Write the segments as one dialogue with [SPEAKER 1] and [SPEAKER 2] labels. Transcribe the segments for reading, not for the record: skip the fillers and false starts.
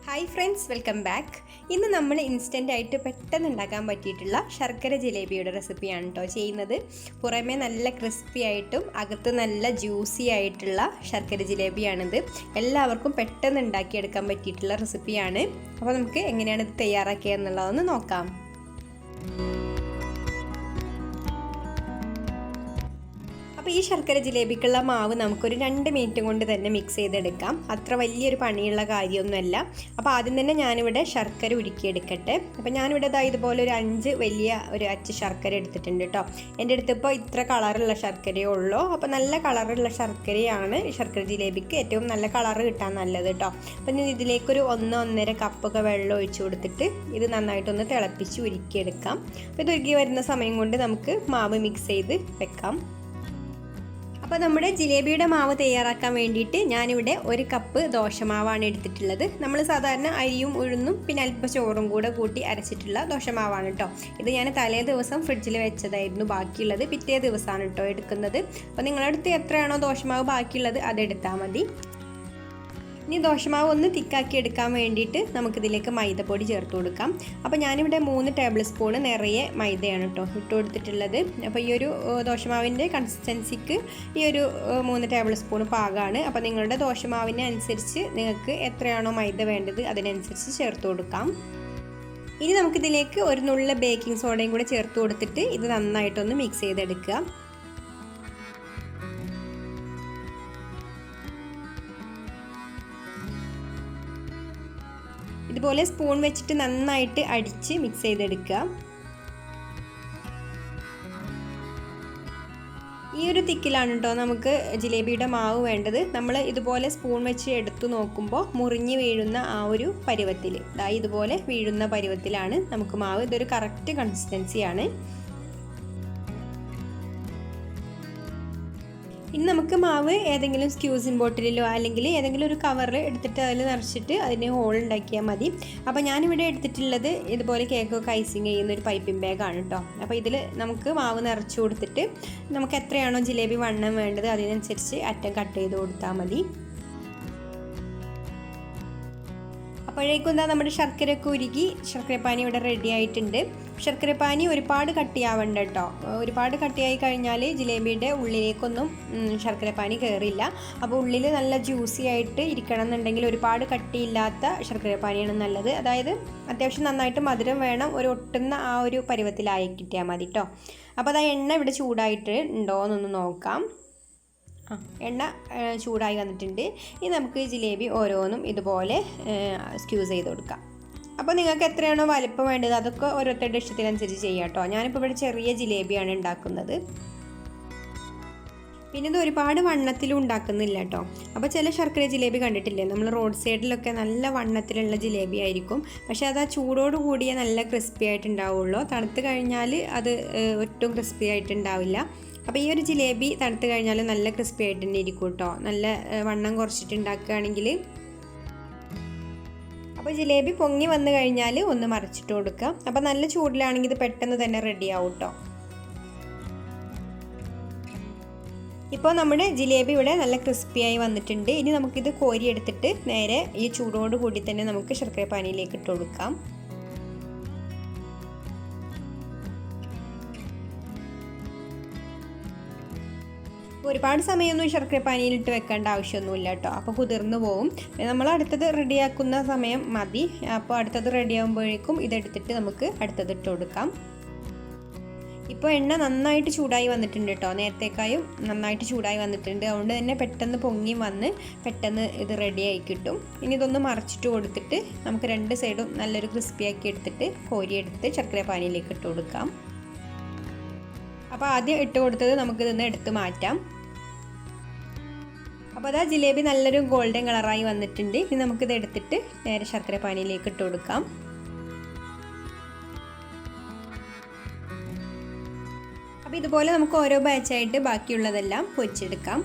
[SPEAKER 1] Hi friends, welcome back. ഇന്ന് നമ്മൾ ഇൻസ്റ്റൻ്റായിട്ട് പെട്ടെന്ന് ഉണ്ടാക്കാൻ പറ്റിയിട്ടുള്ള ശർക്കര ജിലേബിയുടെ റെസിപ്പിയാണ് കേട്ടോ ചെയ്യുന്നത്. പുറമേ നല്ല ക്രിസ്പി ആയിട്ടും അകത്ത് നല്ല ജ്യൂസി ആയിട്ടുള്ള ശർക്കര ജിലേബിയാണിത്. എല്ലാവർക്കും പെട്ടെന്ന് ഉണ്ടാക്കിയെടുക്കാൻ പറ്റിയിട്ടുള്ള റെസിപ്പിയാണ്. അപ്പോൾ നമുക്ക് എങ്ങനെയാണ് ഇത് തയ്യാറാക്കുക എന്നുള്ളതൊന്ന് നോക്കാം. അപ്പോൾ ഈ ശർക്കര ജിലേബിക്കുള്ള മാവ് നമുക്കൊരു 2 മിനിറ്റ് കൊണ്ട് തന്നെ മിക്സ് ചെയ്തെടുക്കാം. അത്ര വലിയൊരു പണിയുള്ള കാര്യമൊന്നുമല്ല. അപ്പോൾ ആദ്യം തന്നെ ഞാനിവിടെ ശർക്കര ഉരുക്കിയെടുക്കട്ടെ. അപ്പോൾ ഞാനിവിടെ ഇതുപോലെ ഒരു 5 വലിയ ഒരു അച്ച് ശർക്കര എടുത്തിട്ടുണ്ട് കേട്ടോ. എൻ്റെ അടുത്ത് ഇപ്പോൾ ഇത്ര കളറുള്ള ശർക്കരയേ ഉള്ളൂ. അപ്പോൾ നല്ല കളറുള്ള ശർക്കരയാണ് ശർക്കര ജിലേബിക്ക് ഏറ്റവും നല്ല കളറ് കിട്ടാൻ നല്ലത് കേട്ടോ. അപ്പം ഞാൻ ഇതിലേക്കൊരു 1-1.5 കപ്പൊക്കെ വെള്ളം ഒഴിച്ചു കൊടുത്തിട്ട് ഇത് നന്നായിട്ടൊന്ന് തിളപ്പിച്ച് ഉരുക്കിയെടുക്കാം. അപ്പോൾ ഇത് ഉരുക്കി വരുന്ന സമയം കൊണ്ട് നമുക്ക് മാവ് മിക്സ് ചെയ്ത് വെക്കാം. അപ്പോൾ നമ്മുടെ ജിലേബിയുടെ മാവ് തയ്യാറാക്കാൻ വേണ്ടിയിട്ട് ഞാനിവിടെ 1 കപ്പ് ദോശമാവാണ് എടുത്തിട്ടുള്ളത്. നമ്മൾ സാധാരണ അരിയും ഉഴുന്നും പിന്നെ അല്പം ചോറും കൂടെ കൂട്ടി അരച്ചിട്ടുള്ള ദോശമാവാണ് കേട്ടോ. ഇത് ഞാൻ തലേ ദിവസം ഫ്രിഡ്ജിൽ വെച്ചതായിരുന്നു. ബാക്കിയുള്ളത് പിറ്റേ ദിവസമാണ് കേട്ടോ എടുക്കുന്നത്. അപ്പോൾ നിങ്ങളുടെ അടുത്ത് എത്രയാണോ ദോശമാവ് ബാക്കിയുള്ളത് അതെടുത്താൽ മതി. ഇനി ദോശമാവ് ഒന്ന് തിക്കാക്കി എടുക്കാൻ വേണ്ടിയിട്ട് നമുക്കിതിലേക്ക് മൈദപ്പൊടി ചേർത്ത് കൊടുക്കാം. അപ്പോൾ ഞാനിവിടെ 3 ടേബിൾ സ്പൂൺ നിറയെ മൈദയാണ് കേട്ടോ ഇട്ട് കൊടുത്തിട്ടുള്ളത്. അപ്പോൾ ഈ ഒരു ദോശമാവിൻ്റെ കൺസിസ്റ്റൻസിക്ക് ഈ ഒരു 3 ടേബിൾ സ്പൂൺ പാകമാണ്. അപ്പോൾ നിങ്ങളുടെ ദോശമാവിന് അനുസരിച്ച് നിങ്ങൾക്ക് എത്രയാണോ മൈദ വേണ്ടത് അതിനനുസരിച്ച് ചേർത്ത് കൊടുക്കാം. ഇനി നമുക്കിതിലേക്ക് ഒരു നുള്ള ബേക്കിംഗ് സോഡയും കൂടെ ചേർത്ത് കൊടുത്തിട്ട് ഇത് നന്നായിട്ടൊന്ന് മിക്സ് ചെയ്തെടുക്കുക. ഇതുപോലെ സ്പൂൺ വെച്ചിട്ട് നന്നായിട്ട് അടിച്ച് മിക്സ് ചെയ്തെടുക്കുക. ഈ ഒരു തിക്കിലാണ് കേട്ടോ നമുക്ക് ജിലേബിയുടെ മാവ് വേണ്ടത്. നമ്മൾ ഇതുപോലെ സ്പൂൺ വെച്ച് എടുത്തു നോക്കുമ്പോൾ മുറിഞ്ഞ് വീഴുന്ന ആ ഒരു പരുവത്തിൽ, ഇതുപോലെ വീഴുന്ന പരുവത്തിലാണ് നമുക്ക് മാവ്. ഇതൊരു കറക്റ്റ് കൺസിസ്റ്റൻസിയാണ്. ഇനി നമുക്ക് മാവ് ഏതെങ്കിലും സ്ക്യൂസിൻ ബോട്ടിലോ അല്ലെങ്കിൽ ഏതെങ്കിലും ഒരു കവറിൽ എടുത്തിട്ട് അതിൽ നിറച്ചിട്ട് അതിന് ഹോൾ ഉണ്ടാക്കിയാൽ മതി. അപ്പോൾ ഞാനിവിടെ എടുത്തിട്ടുള്ളത് ഇതുപോലെ കേക്കൊക്കെ ഐസിങ് ചെയ്യുന്ന ഒരു പൈപ്പിംഗ് ബാഗാണ് കേട്ടോ. അപ്പോൾ ഇതിൽ നമുക്ക് മാവ് നിറച്ച് കൊടുത്തിട്ട് നമുക്ക് എത്രയാണോ ജിലേബി വണ്ണം വേണ്ടത് അതിനനുസരിച്ച് അറ്റം കട്ട് ചെയ്ത് കൊടുത്താൽ മതി. അപ്പോഴേക്കും എന്താ നമ്മുടെ ശർക്കരയൊക്കെ ഉരുകി ശർക്കരപ്പാനി ഇവിടെ റെഡി ആയിട്ടുണ്ട്. ശർക്കരപ്പാനി ഒരുപാട് കട്ടിയാവണ്ട കേട്ടോ. ഒരുപാട് കട്ടിയായി കഴിഞ്ഞാൽ ജിലേബിയുടെ ഉള്ളിലേക്കൊന്നും ശർക്കരപ്പാനി കയറില്ല. അപ്പോൾ ഉള്ളിൽ നല്ല ജ്യൂസി ആയിട്ട് ഇരിക്കണം എന്നുണ്ടെങ്കിൽ ഒരുപാട് കട്ടിയില്ലാത്ത ശർക്കരപ്പാനിയാണ് നല്ലത്. അതായത് അത്യാവശ്യം നന്നായിട്ട് മധുരം വേണം, ഒരു ഒട്ടുന്ന ആ ഒരു പരുവത്തിലായി കിട്ടിയാൽ മതി കേട്ടോ. അപ്പോൾ എണ്ണ ഇവിടെ ചൂടായിട്ട് ഉണ്ടോ എന്നൊന്ന് നോക്കാം. എണ്ണ ചൂടായി വന്നിട്ടുണ്ട്. ഇനി നമുക്ക് ജിലേബി ഓരോന്നും ഇതുപോലെ സ്ക്യൂസ് ചെയ്ത് കൊടുക്കാം. അപ്പോൾ നിങ്ങൾക്ക് എത്രയാണോ വലിപ്പം വേണ്ടത് അതൊക്കെ ഓരോരുത്തരുടെ ഇഷ്ടത്തിനനുസരിച്ച് ചെയ്യാം കേട്ടോ. ഞാനിപ്പോൾ ഇവിടെ ചെറിയ ജിലേബിയാണ് ഉണ്ടാക്കുന്നത്. പിന്നെ ഇത് ഒരുപാട് വണ്ണത്തിലും ഉണ്ടാക്കുന്നില്ല കേട്ടോ. അപ്പോൾ ചില ശർക്കര ജിലേബി കണ്ടിട്ടില്ലേ, നമ്മൾ റോഡ് സൈഡിലൊക്കെ നല്ല വണ്ണത്തിലുള്ള ജിലേബി ആയിരിക്കും. പക്ഷേ അത് ആ ചൂടോട് കൂടിയ നല്ല ക്രിസ്പി ആയിട്ടുണ്ടാവുള്ളൂ. തണുത്ത് കഴിഞ്ഞാൽ അത് ഒട്ടും ക്രിസ്പി ആയിട്ടുണ്ടാവില്ല. അപ്പോൾ ഈ ഒരു ജിലേബി തണുത്ത് കഴിഞ്ഞാൽ നല്ല ക്രിസ്പി ആയിട്ട് തന്നെ ഇരിക്കും കേട്ടോ, നല്ല വണ്ണം കുറച്ചിട്ട് ഉണ്ടാക്കുകയാണെങ്കിൽ. അപ്പോൾ ജിലേബി പൊങ്ങി വന്നു കഴിഞ്ഞാൽ ഒന്ന് മറിച്ചിട്ട് കൊടുക്കുക. അപ്പോൾ നല്ല ചൂടിലാണെങ്കിൽ ഇത് പെട്ടെന്ന് തന്നെ റെഡി ആവും കേട്ടോ. ഇപ്പോൾ നമ്മുടെ ജിലേബി ഇവിടെ നല്ല ക്രിസ്പിയായി വന്നിട്ടുണ്ട്. ഇനി നമുക്കിത് കോരിയെടുത്തിട്ട് നേരെ ഈ ചൂടോട് കൂടി തന്നെ നമുക്ക് ശർക്കരപ്പാനിയിലേക്ക് ഇട്ട് കൊടുക്കാം. ഒരുപാട് സമയമൊന്നും ശർക്കരപ്പാനിയിലിട്ട് വെക്കേണ്ട ആവശ്യമൊന്നുമില്ല കേട്ടോ. അപ്പോൾ കുതിർന്നു പോവും. നമ്മൾ അടുത്തത് റെഡിയാക്കുന്ന സമയം മതി. അപ്പോൾ അടുത്തത് റെഡിയാകുമ്പോഴേക്കും ഇതെടുത്തിട്ട് നമുക്ക് അടുത്തത് ഇട്ട് കൊടുക്കാം. ഇപ്പോൾ എണ്ണ നന്നായിട്ട് ചൂടായി വന്നിട്ടുണ്ട് കേട്ടോ. നേരത്തേക്കായും നന്നായിട്ട് ചൂടായി വന്നിട്ടുണ്ട്. അതുകൊണ്ട് തന്നെ പെട്ടെന്ന് പൊങ്ങി വന്ന് പെട്ടെന്ന് ഇത് റെഡിയായി കിട്ടും. ഇനി ഇതൊന്ന് മറിച്ചിട്ട് കൊടുത്തിട്ട് നമുക്ക് 2 സൈഡും നല്ലൊരു ക്രിസ്പിയാക്കി എടുത്തിട്ട് കോരിയെടുത്ത് ശർക്കരപ്പാനിയിലേക്ക് ഇട്ട് കൊടുക്കാം. അപ്പോൾ ആദ്യം ഇട്ട് കൊടുത്തത് നമുക്കിതൊന്ന് എടുത്ത് മാറ്റാം. അപ്പോൾ അതാ ജിലേബി നല്ലൊരു ഗോൾഡൻ കളറായി വന്നിട്ടുണ്ട്. ഇനി നമുക്കിത് എടുത്തിട്ട് നേരെ ശർക്കരപ്പാനിയിലേക്ക് ഇട്ട് കൊടുക്കാം. അപ്പോൾ ഇതുപോലെ നമുക്ക് ഓരോ ബാച്ചായിട്ട് ബാക്കിയുള്ളതെല്ലാം പൊരിച്ചെടുക്കാം.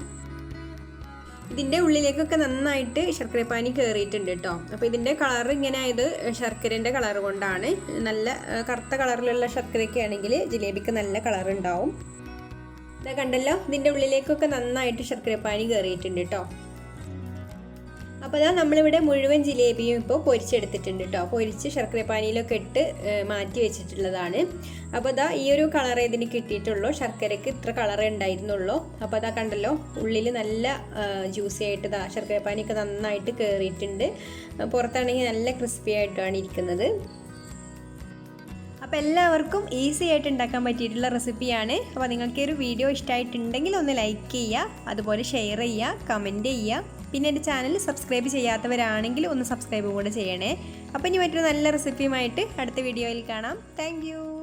[SPEAKER 1] ഇതിൻ്റെ ഉള്ളിലേക്കൊക്കെ നന്നായിട്ട് ശർക്കരപ്പാനി കയറിയിട്ടുണ്ട് കേട്ടോ. അപ്പോൾ ഇതിൻ്റെ കളർ ഇങ്ങനെ ആയത് ശർക്കരേൻ്റെ കളർ കൊണ്ടാണ്. നല്ല കറുത്ത കളറിലുള്ള ശർക്കരയൊക്കെ ആണെങ്കിൽ ജിലേബിക്ക് നല്ല കളർ ഉണ്ടാവും. ഇതാ കണ്ടല്ലോ, ഇതിൻ്റെ ഉള്ളിലേക്കൊക്കെ നന്നായിട്ട് ശർക്കരപ്പാനി കയറിയിട്ടുണ്ട് കേട്ടോ. അപ്പോൾ അതാ നമ്മളിവിടെ മുഴുവൻ ജിലേബിയും ഇപ്പോൾ പൊരിച്ചെടുത്തിട്ടുണ്ട് കേട്ടോ. പൊരിച്ച് ശർക്കരപ്പാനിയിലൊക്കെ ഇട്ട് മാറ്റി വെച്ചിട്ടുള്ളതാണ്. അപ്പോൾ അതാ ഈ ഒരു കളറേ ഇതിന് കിട്ടിയിട്ടുള്ളൂ. ശർക്കരയ്ക്ക് ഇത്ര കളറേ ഉണ്ടായിരുന്നുള്ളൂ. അപ്പോൾ അതാ കണ്ടല്ലോ, ഉള്ളിൽ നല്ല ജ്യൂസി ആയിട്ട് ഇതാ ശർക്കരപ്പാനിയൊക്കെ നന്നായിട്ട് കയറിയിട്ടുണ്ട്. പുറത്താണെങ്കിൽ നല്ല ക്രിസ്പി ആയിട്ടാണ് ഇരിക്കുന്നത്. അപ്പോൾ എല്ലാവർക്കും ഈസി ആയിട്ട് ഉണ്ടാക്കാൻ പറ്റിയിട്ടുള്ള റെസിപ്പിയാണ്. അപ്പോൾ നിങ്ങൾക്ക് ഈ ഒരു വീഡിയോ ഇഷ്ടമായിട്ടുണ്ടെങ്കിൽ ഒന്ന് ലൈക്ക് ചെയ്യുക, അതുപോലെ ഷെയർ ചെയ്യുക, കമൻറ്റ് ചെയ്യുക. പിന്നെ എൻ്റെ ചാനൽ സബ്സ്ക്രൈബ് ചെയ്യാത്തവരാണെങ്കിൽ ഒന്ന് സബ്സ്ക്രൈബ് കൂടെ ചെയ്യണേ. അപ്പോൾ ഇനി മറ്റൊരു നല്ല റെസിപ്പിയുമായിട്ട് അടുത്ത വീഡിയോയിൽ കാണാം. താങ്ക്